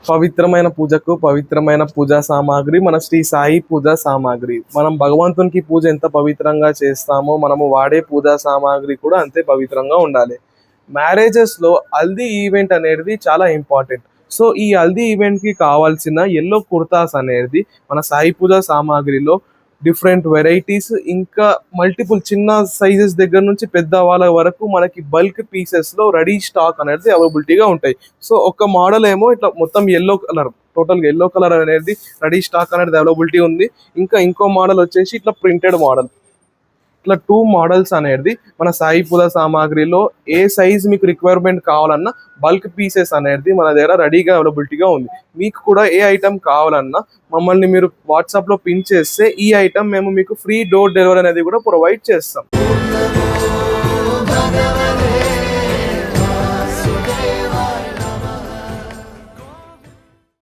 పవిత్రమైన పూజకు పవిత్రమైన పూజా సామాగ్రి మన శ్రీ సాయి పూజా సామాగ్రి. మనం భగవంతునికి పూజ ఎంత పవిత్రంగా చేస్తామో మనము వాడే పూజా సామాగ్రి కూడా అంతే పవిత్రంగా ఉండాలి. మ్యారేజెస్లో హల్దీ ఈవెంట్ అనేది చాలా ఇంపార్టెంట్. సో ఈ హల్దీ ఈవెంట్కి కావాల్సిన ఎల్లో కుర్తాస్ అనేది మన సాయి పూజ సామాగ్రిలో డిఫరెంట్ వెరైటీస్, ఇంకా మల్టిపుల్ చిన్న సైజెస్ దగ్గర నుంచి పెద్ద వాళ్ళ వరకు మనకి బల్క్ పీసెస్లో రెడీ స్టాక్ అనేది అవైలబిలిటీగా ఉంటాయి. సో ఒక మోడల్ ఏమో ఇట్లా మొత్తం ఎల్లో కలర్, టోటల్గా ఎల్లో కలర్ అనేది రెడీ స్టాక్ అనేది అవైలబిలిటీ ఉంది. ఇంకా ఇంకో మోడల్ వచ్చేసి ఇట్లా ప్రింటెడ్ మోడల్. ఇట్లా 2 మోడల్స్ అనేది మన సాయి పూజ సామాగ్రిలో ఏ సైజ్ మీకు రిక్వైర్మెంట్ కావాలన్నా బల్క్ పీసెస్ అనేది మన దగ్గర రెడీగా అవైలబిలిటీగా ఉంది. మీకు కూడా ఏ ఐటమ్ కావాలన్నా మమ్మల్ని మీరు వాట్సాప్లో పిన్ చేస్తే ఈ ఐటమ్ మేము మీకు ఫ్రీ డోర్ డెలివరీ అనేది కూడా ప్రొవైడ్ చేస్తాం.